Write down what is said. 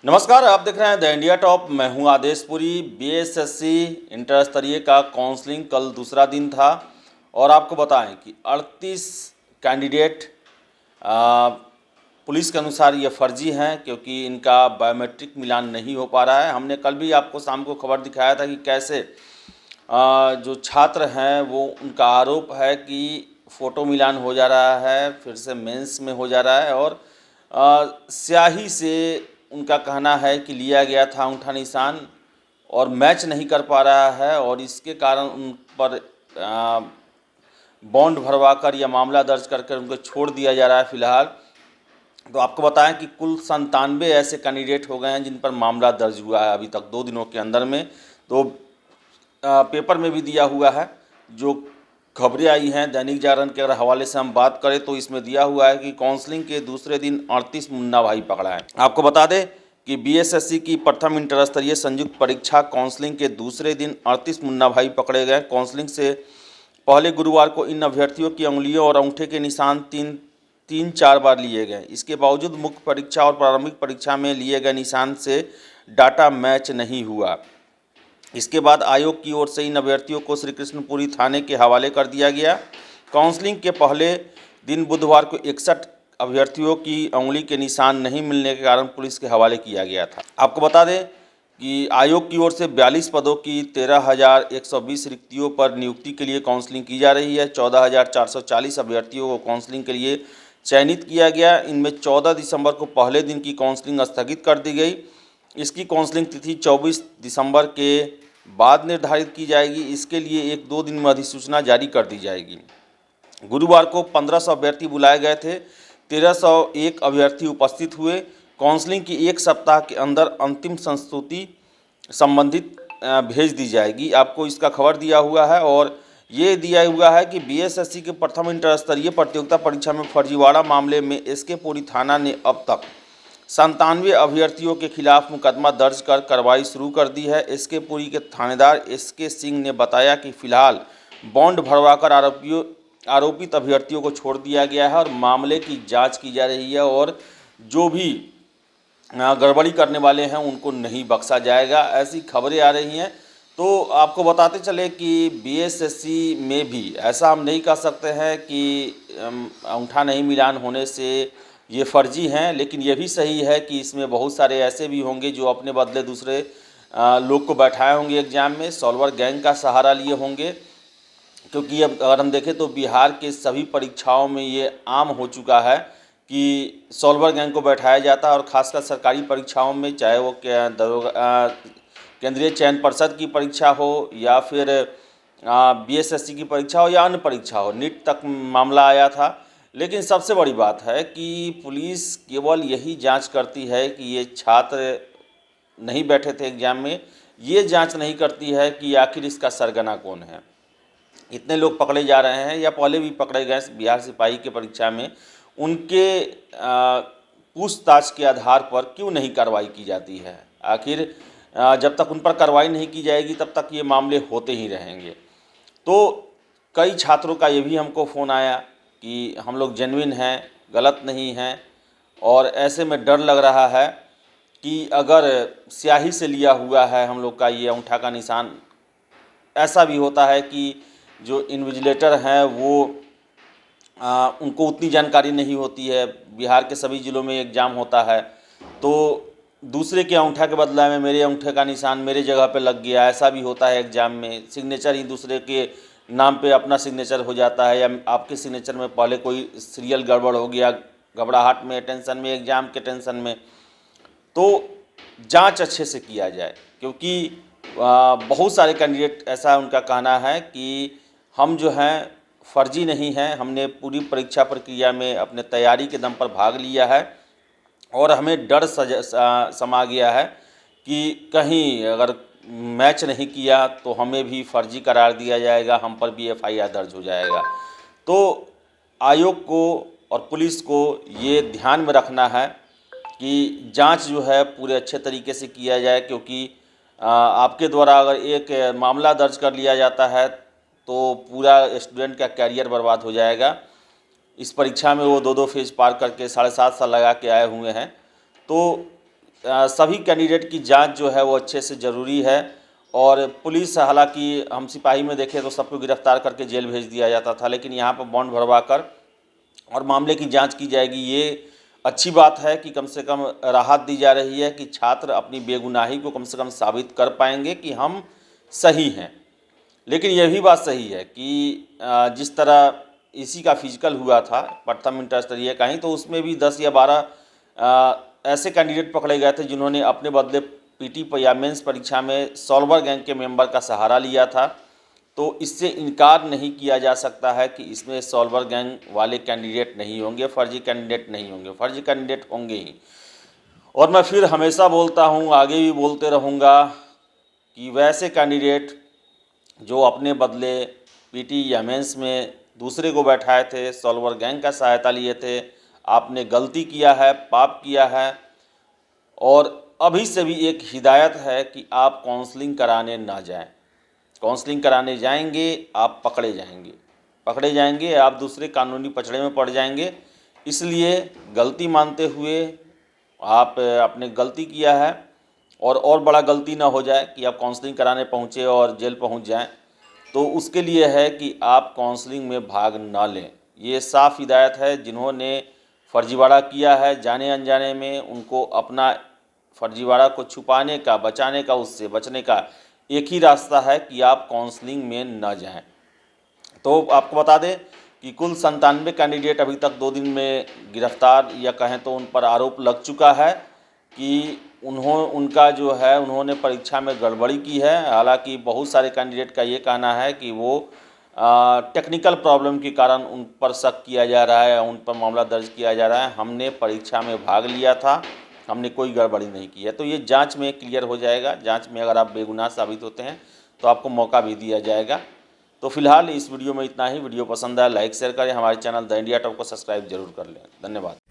नमस्कार, आप देख रहे हैं द इंडिया टॉप। मैं हूं आदेशपुरी। बीएसएससी इंटर स्तरीय का काउंसलिंग कल दूसरा दिन था और आपको बताएं कि 38 कैंडिडेट पुलिस के अनुसार ये फर्जी हैं क्योंकि इनका बायोमेट्रिक मिलान नहीं हो पा रहा है। हमने कल भी आपको शाम को खबर दिखाया था कि कैसे जो छात्र हैं वो उनका आरोप है कि फ़ोटो मिलान हो जा रहा है, फिर से मेंस में हो जा रहा है और स्याही से उनका कहना है कि लिया गया था अंगूठा निशान और मैच नहीं कर पा रहा है और इसके कारण उन पर बॉन्ड भरवाकर या मामला दर्ज करके उनको छोड़ दिया जा रहा है फ़िलहाल। तो आपको बताएं कि कुल 97 ऐसे कैंडिडेट हो गए हैं जिन पर मामला दर्ज हुआ है अभी तक 2 दिनों के अंदर में। तो पेपर में भी दिया हुआ है, जो खबरें आई हैं दैनिक जागरण के अगर हवाले से हम बात करें तो इसमें दिया हुआ है कि काउंसलिंग के दूसरे दिन 38 मुन्ना भाई पकड़ा है। आपको बता दें कि बीएसएससी की प्रथम इंटर स्तरीय संयुक्त परीक्षा काउंसलिंग के दूसरे दिन 38 मुन्ना भाई पकड़े गए। काउंसलिंग से पहले गुरुवार को इन अभ्यर्थियों की उंगलियों और अंगूठे के निशान तीन चार बार लिए गए। इसके बावजूद मुख्य परीक्षा और प्रारंभिक परीक्षा में लिए गए निशान से डाटा मैच नहीं हुआ। इसके बाद आयोग की ओर से इन अभ्यर्थियों को श्री कृष्णपुरी थाने के हवाले कर दिया गया। काउंसलिंग के पहले दिन बुधवार को 61 अभ्यर्थियों की उंगली के निशान नहीं मिलने के कारण पुलिस के हवाले किया गया था। आपको बता दें कि आयोग की ओर से 42 पदों की 13,120 रिक्तियों पर नियुक्ति के लिए काउंसलिंग की जा रही है। 14,440 अभ्यर्थियों को काउंसलिंग के लिए चयनित किया गया। इनमें 14 दिसंबर को पहले दिन की काउंसलिंग स्थगित कर दी गई। इसकी काउंसलिंग तिथि 24 दिसंबर के बाद निर्धारित की जाएगी। इसके लिए 1-2 दिन में अधिसूचना जारी कर दी जाएगी। गुरुवार को 1500 अभ्यर्थी बुलाए गए थे। 1301 अभ्यर्थी उपस्थित हुए। काउंसलिंग की 1 सप्ताह के अंदर अंतिम संस्तुति संबंधित भेज दी जाएगी। आपको इसका खबर दिया हुआ है और ये दिया हुआ है कि बीएसएससी के प्रथम इंटर स्तरीय प्रतियोगिता परीक्षा में फर्जीवाड़ा मामले में एसके पुरी थाना ने अब तक 97 अभ्यर्थियों के खिलाफ मुकदमा दर्ज कर कार्रवाई शुरू कर दी है। एसके पुरी के थानेदार एसके सिंह ने बताया कि फिलहाल बॉन्ड भरवाकर आरोपित अभ्यर्थियों को छोड़ दिया गया है और मामले की जांच की जा रही है और जो भी गड़बड़ी करने वाले हैं उनको नहीं बख्शा जाएगा, ऐसी खबरें आ रही हैं। तो आपको बताते चले कि बीएसएससी में भी ऐसा हम नहीं कह सकते हैं कि अंगूठा नहीं मिलान होने से ये फर्जी हैं, लेकिन ये भी सही है कि इसमें बहुत सारे ऐसे भी होंगे जो अपने बदले दूसरे लोग को बैठाए होंगे एग्ज़ाम में, सॉल्वर गैंग का सहारा लिए होंगे। क्योंकि अब अगर हम देखें तो बिहार के सभी परीक्षाओं में ये आम हो चुका है कि सॉल्वर गैंग को बैठाया जाता है और ख़ासकर सरकारी परीक्षाओं में, चाहे वो केंद्रीय चयन पर्षद की परीक्षा हो या फिर बीएसएससी की परीक्षा हो या अन्य परीक्षा हो, नीट तक मामला आया था। लेकिन सबसे बड़ी बात है कि पुलिस केवल यही जांच करती है कि ये छात्र नहीं बैठे थे एग्ज़ाम में, ये जांच नहीं करती है कि आखिर इसका सरगना कौन है। इतने लोग पकड़े जा रहे हैं या पहले भी पकड़े गए बिहार सिपाही की परीक्षा में, उनके पूछताछ के आधार पर क्यों नहीं कार्रवाई की जाती है। आखिर जब तक उन पर कार्रवाई नहीं की जाएगी तब तक ये मामले होते ही रहेंगे। तो कई छात्रों का ये भी हमको फ़ोन आया कि हम लोग जेन्युइन हैं, गलत नहीं हैं, और ऐसे में डर लग रहा है कि अगर स्याही से लिया हुआ है हम लोग का ये अंगूठा का निशान, ऐसा भी होता है कि जो इन्विजिलेटर हैं वो उनको उतनी जानकारी नहीं होती है। बिहार के सभी ज़िलों में एग्ज़ाम होता है तो दूसरे के अंगूठा के बदला में मेरे अंगूठे का निशान मेरे जगह पे लग गया, ऐसा भी होता है एग्ज़ाम में। सिग्नेचर ही दूसरे के नाम पे अपना सिग्नेचर हो जाता है या आपके सिग्नेचर में पहले कोई सीरियल गड़बड़ हो गया, घबराहट में, टेंशन में, एग्ज़ाम के टेंशन में। तो जांच अच्छे से किया जाए क्योंकि बहुत सारे कैंडिडेट ऐसा उनका कहना है कि हम जो हैं फर्जी नहीं हैं, हमने पूरी परीक्षा प्रक्रिया में अपने तैयारी के दम पर भाग लिया है और हमें डर समा गया है कि कहीं अगर मैच नहीं किया तो हमें भी फर्जी करार दिया जाएगा, हम पर भी एफआईआर दर्ज हो जाएगा। तो आयोग को और पुलिस को ये ध्यान में रखना है कि जांच जो है पूरे अच्छे तरीके से किया जाए, क्योंकि आपके द्वारा अगर एक मामला दर्ज कर लिया जाता है तो पूरा स्टूडेंट का कैरियर बर्बाद हो जाएगा। इस परीक्षा में वो 2-2 फेज पार करके 7.5 साल लगा के आए हुए हैं। तो सभी कैंडिडेट की जांच जो है वो अच्छे से ज़रूरी है। और पुलिस, हालांकि हम सिपाही में देखें तो सबको गिरफ्तार करके जेल भेज दिया जाता था, लेकिन यहाँ पर बॉन्ड भरवा कर और मामले की जांच की जाएगी। ये अच्छी बात है कि कम से कम राहत दी जा रही है कि छात्र अपनी बेगुनाही को कम से कम साबित कर पाएंगे कि हम सही हैं। लेकिन यह भी बात सही है कि जिस तरह इसी का फिजिकल हुआ था प्रथम इंटर स्तरीय का ही, तो उसमें भी 10 या 12 ऐसे कैंडिडेट पकड़े गए थे जिन्होंने अपने बदले पीटी या मेंस परीक्षा में सॉल्वर गैंग के मेंबर का सहारा लिया था। तो इससे इनकार नहीं किया जा सकता है कि इसमें सॉल्वर गैंग वाले कैंडिडेट नहीं होंगे, फर्जी कैंडिडेट नहीं होंगे, फर्जी कैंडिडेट होंगे ही। और मैं फिर हमेशा बोलता हूँ, आगे भी बोलते रहूँगा कि वैसे कैंडिडेट जो अपने बदले पीटी या मेंस में दूसरे को बैठाए थे, सॉल्वर गैंग का सहायता लिए थे, आपने गलती किया है, पाप किया है। और अभी से भी एक हिदायत है कि आप काउंसलिंग कराने ना जाएं। काउंसलिंग कराने जाएंगे आप पकड़े जाएंगे, आप दूसरे कानूनी पचड़े में पड़ जाएंगे। इसलिए गलती मानते हुए आप अपने गलती किया है और बड़ा गलती ना हो जाए कि आप काउंसलिंग कराने पहुँचे और जेल पहुँच जाएं। तो उसके लिए है कि आप काउंसलिंग में भाग ना लें। ये साफ हिदायत है। जिन्होंने फर्जीवाड़ा किया है जाने अनजाने में, उनको अपना फर्जीवाड़ा को छुपाने का, बचाने का, उससे बचने का एक ही रास्ता है कि आप काउंसलिंग में न जाएं। तो आपको बता दें कि कुल 97 कैंडिडेट अभी तक 2 दिन में गिरफ्तार या कहें तो उन पर आरोप लग चुका है कि उन्होंने परीक्षा में गड़बड़ी की है। हालांकि बहुत सारे कैंडिडेट का ये कहना है कि वो टेक्निकल प्रॉब्लम के कारण उन पर शक किया जा रहा है, उन पर मामला दर्ज किया जा रहा है। हमने परीक्षा में भाग लिया था, हमने कोई गड़बड़ी नहीं की है। तो ये जांच में क्लियर हो जाएगा। जांच में अगर आप बेगुनाह साबित होते हैं तो आपको मौका भी दिया जाएगा। तो फिलहाल इस वीडियो में इतना ही। वीडियो पसंद आया लाइक शेयर करें, हमारे चैनल द इंडिया टॉप को सब्सक्राइब जरूर कर लें। धन्यवाद।